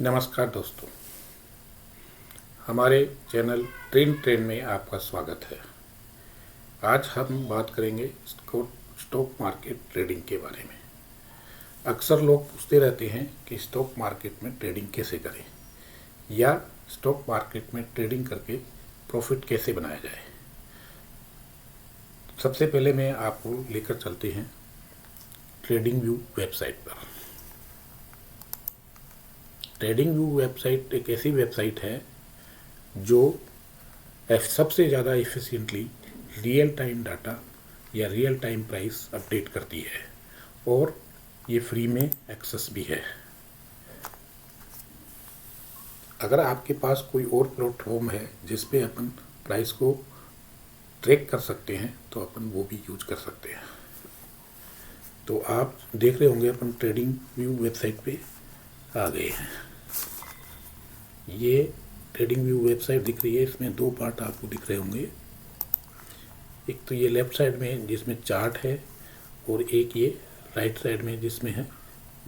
नमस्कार दोस्तों, हमारे चैनल ट्रेन में आपका स्वागत है। आज हम बात करेंगे स्टॉक मार्केट ट्रेडिंग के बारे में। अक्सर लोग पूछते रहते हैं कि स्टॉक मार्केट में ट्रेडिंग कैसे करें या स्टॉक मार्केट में ट्रेडिंग करके प्रॉफिट कैसे बनाया जाए। सबसे पहले मैं आपको लेकर चलते हैं ट्रेडिंग व्यू वेबसाइट पर। ट्रेडिंग व्यू वेबसाइट एक ऐसी वेबसाइट है जो सबसे ज़्यादा एफिशिएंटली रियल टाइम डाटा या रियल टाइम प्राइस अपडेट करती है और ये फ्री में एक्सेस भी है। अगर आपके पास कोई और प्लेटफॉर्म है जिस पे अपन प्राइस को ट्रैक कर सकते हैं तो अपन वो भी यूज कर सकते हैं। तो आप देख रहे होंगे अपन ट्रेडिंग व्यू वेबसाइट पे आ गए हैं। ये ट्रेडिंग व्यू वेबसाइट दिख रही है, इसमें दो पार्ट आपको दिख रहे होंगे। एक तो ये लेफ्ट साइड में जिसमें चार्ट है और एक ये राइट साइड में जिसमें है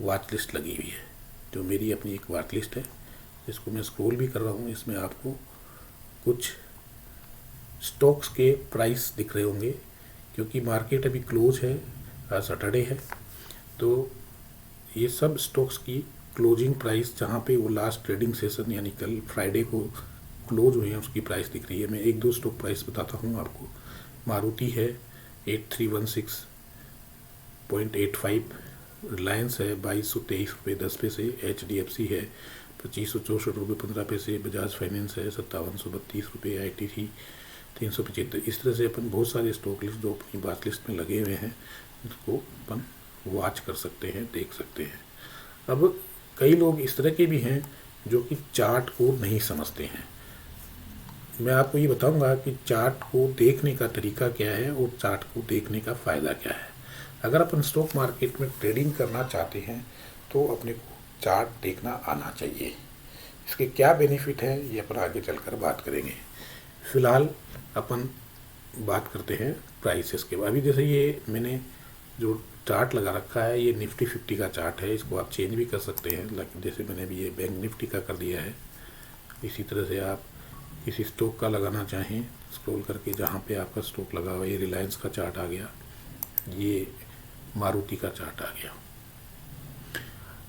वॉच लिस्ट लगी हुई है, जो मेरी अपनी एक वॉच लिस्ट है जिसको मैं स्क्रॉल भी कर रहा हूँ। इसमें आपको कुछ स्टॉक्स के प्राइस दिख रहे होंगे क्योंकि मार्केट अभी क्लोज है, आज सैटरडे है, तो ये सब स्टॉक्स की क्लोजिंग प्राइस जहाँ पे वो लास्ट ट्रेडिंग सेशन यानी कल फ्राइडे को क्लोज हुए हैं उसकी प्राइस दिख रही है। मैं एक दो स्टॉक प्राइस बताता हूँ आपको। मारुति है 8316.85, रिलायंस है 2223 रुपये 10 पैसे, HDFC है 2564 रुपये 15 पैसे, बजाज फाइनेंस है 5732 रुपये, ITC 375। इस तरह से अपन बहुत सारे स्टॉक लिस्ट जो अपनी बात लिस्ट में लगे हुए हैं उसको अपन वॉच कर सकते हैं, देख सकते हैं। अब कई लोग इस तरह के भी हैं जो कि चार्ट को नहीं समझते हैं। मैं आपको ये बताऊंगा कि चार्ट को देखने का तरीका क्या है और चार्ट को देखने का फ़ायदा क्या है। अगर अपन स्टॉक मार्केट में ट्रेडिंग करना चाहते हैं तो अपने को चार्ट देखना आना चाहिए। इसके क्या बेनिफिट है ये अपन आगे चलकर बात करेंगे। फ़िलहाल अपन बात करते हैं प्राइसेस के बाद। अभी जैसे ये मैंने जो चार्ट लगा रखा है ये निफ्टी 50 का चार्ट है, इसको आप चेंज भी कर सकते हैं। लेकिन जैसे मैंने अभी ये बैंक निफ्टी का कर दिया है, इसी तरह से आप किसी स्टॉक का लगाना चाहें स्क्रॉल करके जहाँ पे आपका स्टॉक लगा हुआ है। ये रिलायंस का चार्ट आ गया, ये मारुति का चार्ट आ गया।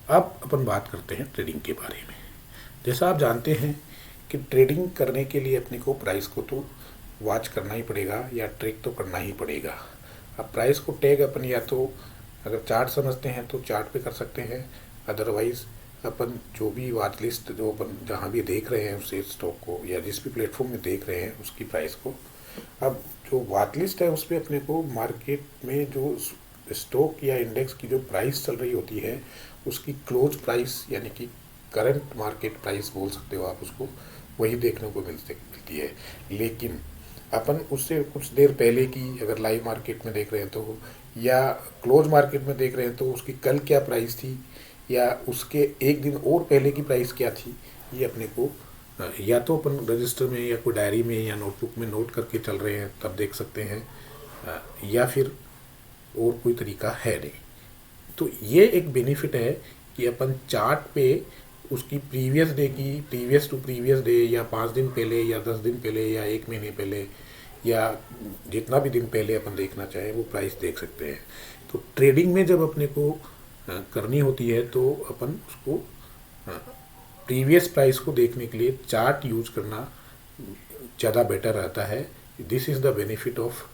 अब अपन बात करते हैं ट्रेडिंग के बारे में। जैसा आप जानते हैं कि ट्रेडिंग करने के लिए अपने को प्राइस को तो वॉच करना ही पड़ेगा या ट्रैक तो करना ही पड़ेगा। अब प्राइस को टैग अपन या तो अगर चार्ट समझते हैं तो चार्ट पे कर सकते हैं, अदरवाइज़ अपन जो भी वॉच लिस्ट जो अपन जहाँ भी देख रहे हैं उस स्टॉक को या जिस भी प्लेटफॉर्म में देख रहे हैं उसकी प्राइस को, अब जो वॉच लिस्ट है उस पर अपने को मार्केट में जो स्टॉक या इंडेक्स की जो प्राइस चल रही होती है उसकी क्लोज प्राइस यानी कि करंट मार्केट प्राइस बोल सकते हो आप उसको, वही देखने को मिलती है। लेकिन अपन उससे कुछ देर पहले की अगर लाइव मार्केट में देख रहे हैं तो या क्लोज मार्केट में देख रहे हैं तो उसकी कल क्या प्राइस थी या उसके एक दिन और पहले की प्राइस क्या थी, ये अपने को या तो अपन रजिस्टर में या कोई डायरी में या नोटबुक में नोट करके चल रहे हैं तब देख सकते हैं, या फिर और कोई तरीका है नहीं। तो ये एक बेनिफिट है कि अपन चार्ट पे उसकी प्रीवियस डे की प्रीवियस टू प्रीवियस डे या 5 दिन पहले या 10 दिन पहले या 1 महीने पहले या जितना भी दिन पहले अपन देखना चाहें वो प्राइस देख सकते हैं। तो ट्रेडिंग में जब अपने को करनी होती है तो अपन उसको प्रीवियस प्राइस को देखने के लिए चार्ट यूज करना ज़्यादा बेटर रहता है। This is the benefit of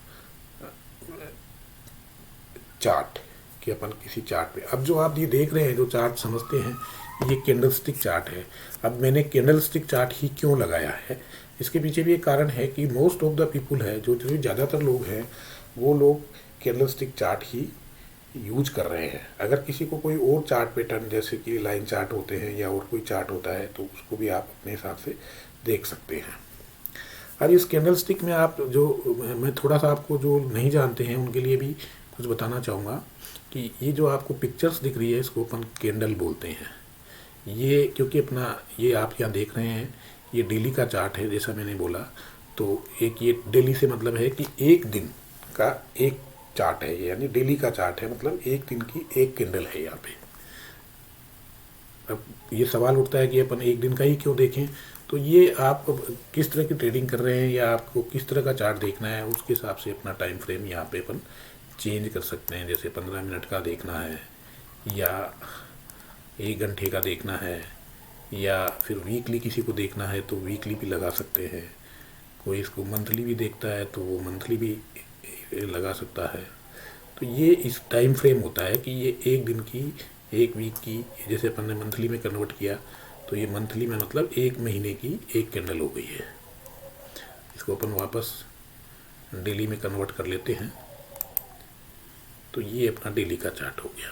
chart कि अपन किसी चार्ट पे, अब जो आप ये देख रहे हैं जो चार्ट समझते हैं ये कैंडलस्टिक चार्ट है। अब मैंने कैंडलस्टिक चार्ट ही क्यों लगाया है, इसके पीछे भी एक कारण है कि मोस्ट ऑफ द पीपुल है जो ज़्यादातर लोग हैं वो लोग कैंडलस्टिक चार्ट ही यूज कर रहे हैं। अगर किसी को कोई और चार्ट पैटर्न जैसे कि लाइन चार्ट होते हैं या और कोई चार्ट होता है तो उसको भी आप अपने हिसाब से देख सकते हैं। अब इस कैंडलस्टिक में आप जो मैं थोड़ा सा आपको जो नहीं जानते हैं उनके लिए भी कुछ बताना चाहूँगा कि ये जो आपको पिक्चर्स दिख रही है इसको अपन कैंडल बोलते हैं। ये क्योंकि अपना ये आप यहाँ देख रहे हैं ये डेली का चार्ट है जैसा मैंने बोला, तो एक ये डेली से मतलब है कि एक दिन का एक चार्ट है, यानी डेली का चार्ट है, मतलब एक दिन की एक कैंडल है यहाँ पे। अब ये सवाल उठता है कि अपन एक दिन का ही क्यों देखें। तो ये आप किस तरह की ट्रेडिंग कर रहे हैं या आपको किस तरह का चार्ट देखना है, उसके हिसाब से अपना टाइम फ्रेम यहाँ पे अपन चेंज कर सकते हैं। जैसे 15 मिनट का देखना है या 1 घंटे का देखना है या फिर वीकली किसी को देखना है तो वीकली भी लगा सकते हैं। कोई इसको मंथली भी देखता है तो वो मंथली भी लगा सकता है। तो ये इस टाइम फ्रेम होता है कि ये एक दिन की, एक वीक की, जैसे अपन ने मंथली में कन्वर्ट किया तो ये मंथली में मतलब एक महीने की एक कैंडल हो गई है। इसको अपन वापस डेली में कन्वर्ट कर लेते हैं तो ये अपना डेली का चार्ट हो गया।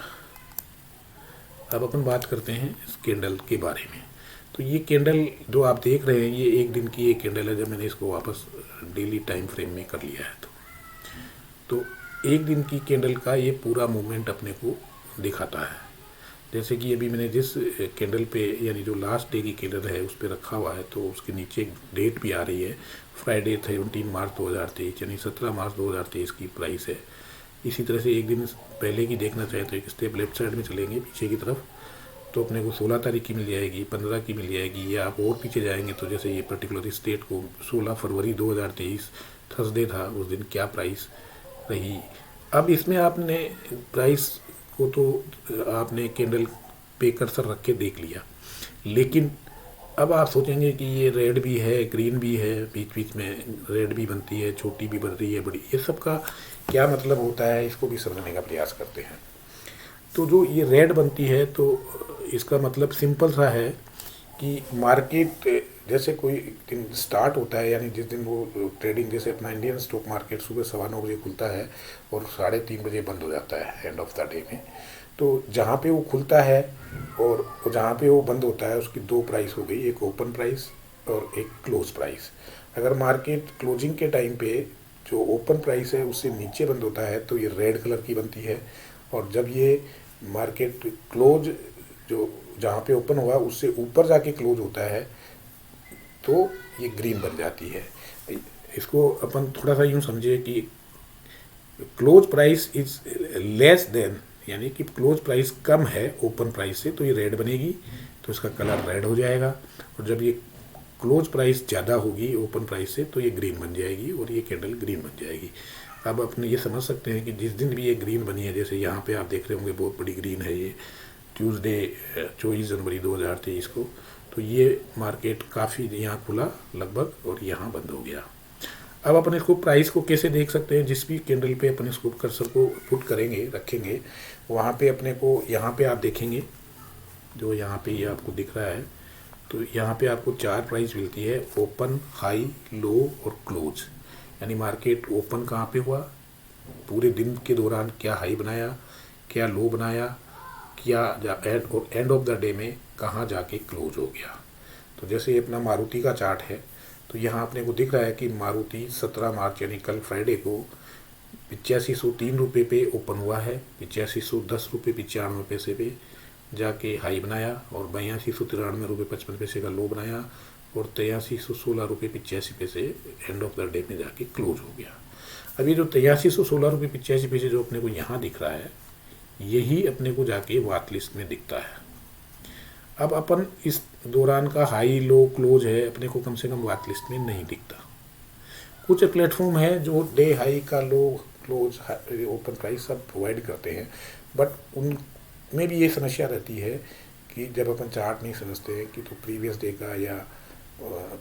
अब अपन बात करते हैं इस कैंडल के बारे में। तो ये कैंडल जो आप देख रहे हैं ये एक दिन की एक कैंडल है। जब मैंने इसको वापस डेली टाइम फ्रेम में कर लिया है तो एक दिन की कैंडल का ये पूरा मूवमेंट अपने को दिखाता है। जैसे कि अभी मैंने जिस कैंडल पे यानी जो लास्ट डे की कैंडल है उस पर रखा हुआ है तो उसके नीचे एक डेट भी आ रही है, फ्राइडे 17 मार्च 2023 यानी 17 मार्च 2023 की प्राइस है। इसी तरह से एक दिन पहले की देखना चाहे तो एक स्टेप लेफ्ट साइड में चलेंगे पीछे की तरफ तो अपने को 16 तारीख की मिल जाएगी, 15 की मिल जाएगी, या आप और पीछे जाएंगे तो जैसे ये पर्टिकुलर स्टेट को 16 फरवरी 2023 थर्सडे था, उस दिन क्या प्राइस रही। अब इसमें आपने प्राइस को तो आपने कैंडल पे कर्सर रख के देख लिया, लेकिन अब आप सोचेंगे कि ये रेड भी है, ग्रीन भी है, बीच बीच में रेड भी बनती है, छोटी भी बन रही है, बड़ी, ये सब का क्या मतलब होता है, इसको भी समझने का प्रयास करते हैं। तो जो ये रेड बनती है तो इसका मतलब सिंपल सा है कि मार्केट जैसे कोई दिन स्टार्ट होता है, यानी जिस दिन वो ट्रेडिंग, जैसे अपना इंडियन स्टॉक मार्केट सुबह 9:15 बजे खुलता है और 3:30 बजे बंद हो जाता है एंड ऑफ द डे में। तो जहाँ पे वो खुलता है और जहाँ पे वो बंद होता है उसकी दो प्राइस हो गई, एक ओपन प्राइस और एक क्लोज प्राइस। अगर मार्केट क्लोजिंग के टाइम पे जो ओपन प्राइस है उससे नीचे बंद होता है तो ये रेड कलर की बनती है, और जब ये मार्केट क्लोज जो जहाँ पे ओपन हुआ उससे ऊपर जाके क्लोज होता है तो ये ग्रीन बन जाती है। इसको अपन थोड़ा सा यूँ समझे कि close price is less than, यानी कि क्लोज प्राइस कम है ओपन प्राइस से तो ये रेड बनेगी, तो इसका कलर रेड हो जाएगा। और जब ये क्लोज प्राइस ज़्यादा होगी ओपन प्राइस से तो ये ग्रीन बन जाएगी और ये कैंडल ग्रीन बन जाएगी। अब अपने ये समझ सकते हैं कि जिस दिन भी ये ग्रीन बनी है, जैसे यहाँ पे आप देख रहे होंगे बहुत बड़ी ग्रीन है, ये ट्यूसडे 24 जनवरी 2023 को, तो ये मार्केट काफ़ी यहाँ खुला लगभग और यहाँ बंद हो गया। अब अपन इसको प्राइस को कैसे देख सकते हैं, जिस भी कैंडल पे अपन इसको कर्सर को पुट करेंगे रखेंगे वहाँ पे अपने को, यहाँ पे आप देखेंगे जो यहाँ पे ये आपको दिख रहा है, तो यहाँ पे आपको 4 प्राइस मिलती है, ओपन, हाई, लो और क्लोज। यानी मार्केट ओपन कहाँ पे हुआ, पूरे दिन के दौरान क्या हाई बनाया, क्या लो बनाया, क्या एंड ऑफ द डे में कहाँ जाके क्लोज हो गया। तो जैसे अपना मारुति का चार्ट है तो यहाँ अपने को दिख रहा है कि मारुति 17 मार्च यानी कल फ्राइडे को 8503 रुपये पे ओपन हुआ है, 8510 रुपये 95 पैसे पे जाके हाई बनाया और 8293 रुपये 55 पैसे का लो बनाया और 8316 रुपये 85 पैसे एंड ऑफ द डे में जाके क्लोज हो गया। अब ये जो 8316 रुपये 85 पैसे जो अपने को यहाँ दिख रहा है, यही अपने को जाके वाच लिस्ट में दिखता है। अब अपन इस दौरान का हाई लो क्लोज है अपने को कम से कम वाच लिस्ट में नहीं दिखता। कुछ प्लेटफॉर्म है जो डे हाई का लो क्लोज ओपन प्राइस सब प्रोवाइड करते हैं, बट उनमें भी ये समस्या रहती है कि जब अपन चार्ट नहीं समझते हैं कि तो प्रीवियस डे का या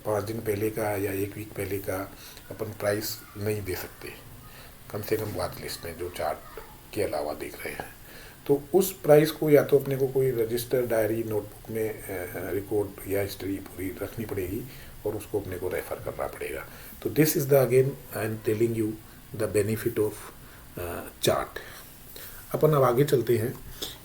5 दिन पहले का या 1 वीक पहले का अपन प्राइस नहीं दे सकते, कम से कम वाच लिस्ट में जो चार्ट के अलावा देख रहे हैं। तो उस प्राइस को या तो अपने को कोई रजिस्टर डायरी नोटबुक में रिकॉर्ड या हिस्ट्री पूरी रखनी पड़ेगी और उसको अपने को रेफ़र करना पड़ेगा। तो this is the again I am telling you the benefit of chart. अपन अब आगे चलते हैं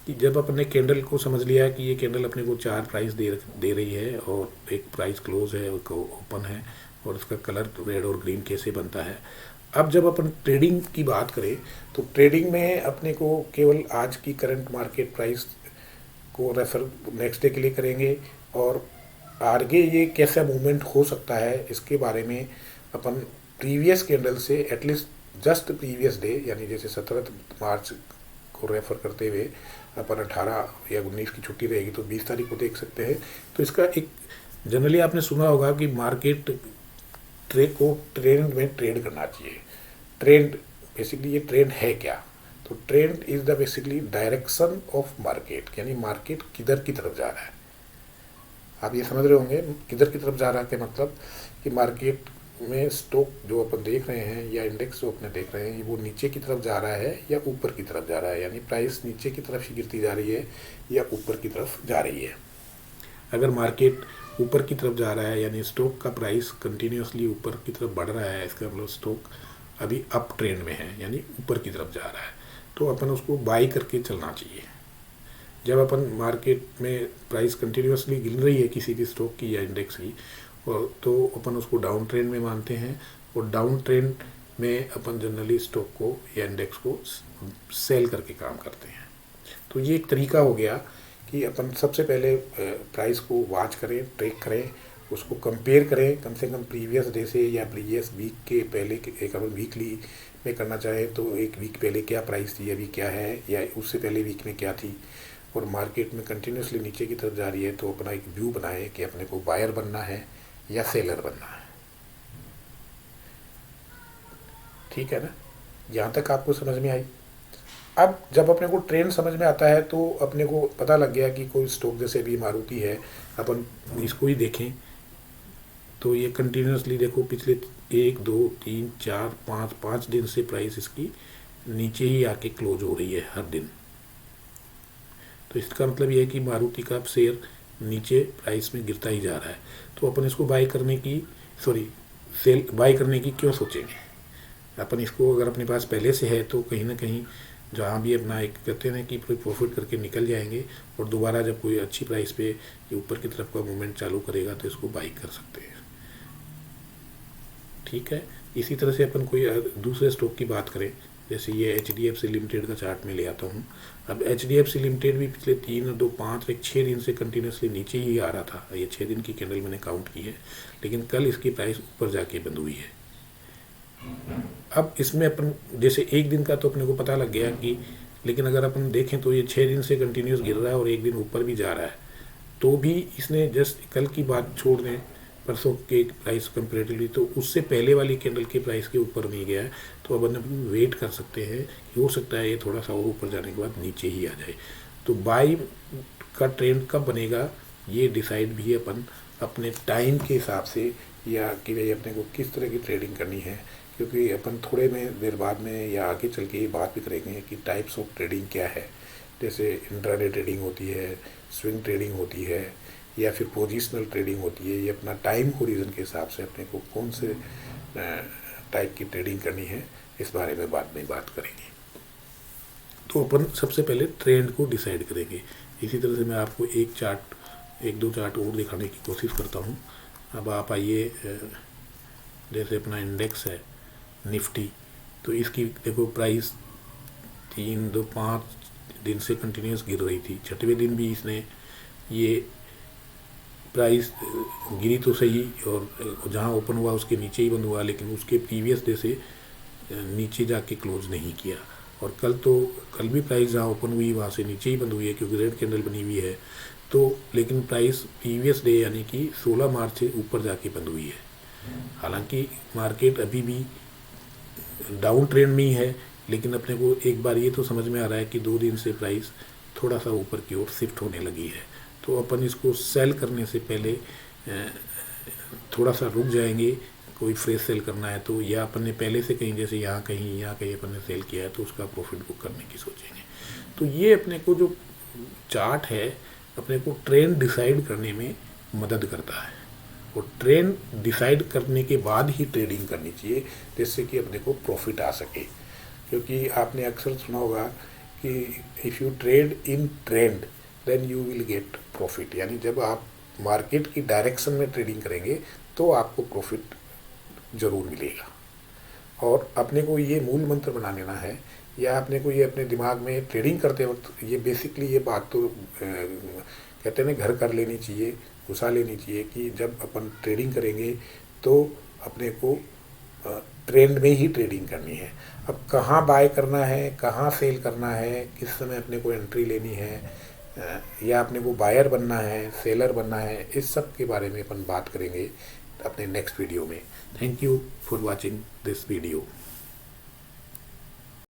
कि जब अपने कैंडल को समझ लिया कि ये कैंडल अपने को 4 प्राइस दे रही है और एक प्राइस क्लोज है, एक ओपन है और उसका कलर रेड और ग्रीन कैसे बनता है। अब जब अपन ट्रेडिंग की बात करें तो ट्रेडिंग में अपने को केवल आज की करंट मार्केट प्राइस को रेफर नेक्स्ट डे के लिए करेंगे और आगे ये कैसा मूवमेंट हो सकता है इसके बारे में अपन प्रीवियस कैंडल से एटलीस्ट जस्ट प्रीवियस डे यानी जैसे 17 मार्च को रेफ़र करते हुए अपन 18 या 19 की छुट्टी रहेगी तो 20 तारीख को देख सकते हैं। तो इसका एक जनरली आपने सुना होगा कि मार्केट ट्रेंड में ट्रेड करना चाहिए। ट्रेंड बेसिकली ये ट्रेंड है क्या? तो trend is the basically direction of market, यानी मार्केट किधर की तरफ जा रहा है। आप ये समझ रहे होंगे किधर की तरफ जा रहा है के मतलब कि मार्केट में स्टॉक जो अपन देख रहे हैं या इंडेक्स जो अपने देख रहे हैं वो नीचे की तरफ जा रहा है या ऊपर की तरफ जा रहा है, यानी प्राइस नीचे की तरफ ही गिरती जा रही है या ऊपर की तरफ जा रही है। अगर मार्केट ऊपर की तरफ जा रहा है यानी स्टॉक का प्राइस कंटिन्यूसली ऊपर की तरफ बढ़ रहा है, इसका मतलब स्टॉक अभी अप ट्रेंड में है यानी ऊपर की तरफ जा रहा है, तो अपन उसको बाई करके चलना चाहिए। जब अपन मार्केट में प्राइस कंटिन्यूसली गिर रही है किसी भी स्टॉक की या इंडेक्स की, तो अपन उसको डाउन ट्रेंड में मानते हैं, और डाउन ट्रेंड में अपन जनरली स्टॉक को या इंडेक्स को सेल करके काम करते हैं। तो ये एक तरीका हो गया कि अपन सबसे पहले प्राइस को वॉच करें, ट्रैक करें, उसको कंपेयर करें कम से कम प्रीवियस डे से या प्रीवियस वीक के पहले एक अपन वीकली में करना चाहें तो एक वीक पहले क्या प्राइस थी, अभी क्या है, या उससे पहले वीक में क्या थी, और मार्केट में कंटिन्यूसली नीचे की तरफ जा रही है तो अपना एक व्यू बनाए कि अपने को बायर बनना है या सेलर बनना है। ठीक है ना? यहाँ तक आपको समझ में आई। अब जब अपने को ट्रेंड समझ में आता है तो अपने को पता लग गया कि कोई स्टॉक जैसे भी मारुति है, अपन इसको ही देखें तो ये कंटिन्यूसली देखो पिछले 1 2 3 4 5 दिन से प्राइस इसकी नीचे ही आके क्लोज हो रही है हर दिन। तो इसका मतलब ये है कि मारुति का शेयर नीचे प्राइस में गिरता ही जा रहा है। तो अपन इसको बाई करने की क्यों सोचेंगे? अपन इसको अगर अपने पास पहले से है तो कहीं ना कहीं जहाँ भी अपना एक कहते हैं कि प्रॉफिट करके निकल जाएंगे, और दोबारा जब कोई अच्छी प्राइस पे ऊपर की तरफ का मूवमेंट चालू करेगा तो इसको बाई कर सकते हैं। ठीक है। इसी तरह से अपन कोई दूसरे स्टॉक की बात करें, जैसे ये HDFC लिमिटेड का चार्ट में ले आता हूँ। अब HDFC लिमिटेड भी पिछले 3 2 5 6 दिन से कंटिन्यूसली नीचे ही आ रहा था। ये 6 दिन की कैंडल मैंने काउंट की है, लेकिन कल इसकी प्राइस ऊपर जाके बंद हुई है। अब इसमें अपन जैसे एक दिन का तो अपने को पता लग गया कि, लेकिन अगर अपन देखें तो ये 6 दिन से कंटिन्यूस गिर रहा है और एक दिन ऊपर भी जा रहा है, तो भी इसने जस्ट कल की बात छोड़ दें, परसों के प्राइस कंपेरेटिवली तो उससे पहले वाली कैंडल के प्राइस के ऊपर नहीं गया है। तो अब अपन वेट कर सकते हैं कि हो सकता है ये थोड़ा सा और ऊपर जाने के बाद नीचे ही आ जाए। तो बाई का ट्रेंड कब बनेगा ये डिसाइड भी अपन अपने टाइम के हिसाब से, या कि भाई अपने को किस तरह की ट्रेडिंग करनी है, क्योंकि अपन थोड़े में देर बाद में या आगे चल के ये बात भी करेंगे कि टाइप्स ऑफ ट्रेडिंग क्या है। जैसे इंट्राडे ट्रेडिंग होती है, स्विंग ट्रेडिंग होती है, या फिर पोजिशनल ट्रेडिंग होती है। ये अपना टाइम होरिजन के हिसाब से अपने को कौन से टाइप की ट्रेडिंग करनी है इस बारे में बाद में बात करेंगे। तो अपन सबसे पहले ट्रेंड को डिसाइड करेंगे। इसी तरह से मैं आपको एक दो चार्ट और दिखाने की कोशिश करता हूँ। अब आप आइए, जैसे अपना इंडेक्स है निफ्टी, तो इसकी देखो प्राइस 3 2 5 दिन से कंटिन्यूस गिर रही थी। 6वें दिन भी इसने ये प्राइस गिरी तो सही, और जहाँ ओपन हुआ उसके नीचे ही बंद हुआ, लेकिन उसके प्रीवियस डे से नीचे जाके क्लोज नहीं किया। और कल भी प्राइस जहाँ ओपन हुई वहाँ से नीचे ही बंद हुई है, क्योंकि रेड कैंडल बनी हुई है। तो लेकिन प्राइस प्रीवियस डे यानी कि 16 मार्च से ऊपर जाके बंद हुई है। हालांकि मार्केट अभी भी डाउन ट्रेंड में ही है, लेकिन अपने को एक बार ये तो समझ में आ रहा है कि 2 दिन से प्राइस थोड़ा सा ऊपर की ओर शिफ्ट होने लगी है। तो अपन इसको सेल करने से पहले थोड़ा सा रुक जाएंगे। कोई फ्रेश सेल करना है तो, या अपन ने पहले से कहीं जैसे यहाँ कहीं अपन ने सेल किया है तो उसका प्रॉफिट बुक करने की सोचेंगे। तो ये अपने को जो चार्ट है अपने को ट्रेंड डिसाइड करने में मदद करता है, और ट्रेंड डिसाइड करने के बाद ही ट्रेडिंग करनी चाहिए, जिससे कि अपने को प्रॉफिट आ सके। क्योंकि आपने अक्सर सुना होगा कि if you trade in trend then you will get profit, यानी जब आप मार्केट की डायरेक्शन में ट्रेडिंग करेंगे तो आपको प्रॉफिट ज़रूर मिलेगा। और अपने को ये मूल मंत्र बना लेना है, या अपने को ये अपने दिमाग में ट्रेडिंग करते वक्त ये बेसिकली ये बात तो कहते हैं ना घर कर लेनी चाहिए, घुसा लेनी चाहिए कि जब अपन ट्रेडिंग करेंगे तो अपने को ट्रेंड में ही ट्रेडिंग करनी है। अब कहाँ बाय करना है, कहाँ सेल करना है, किस समय अपने को एंट्री लेनी है, या अपने को बायर बनना है, सेलर बनना है, इस सब के बारे में अपन बात करेंगे अपने नेक्स्ट वीडियो में। Thank you for watching this video.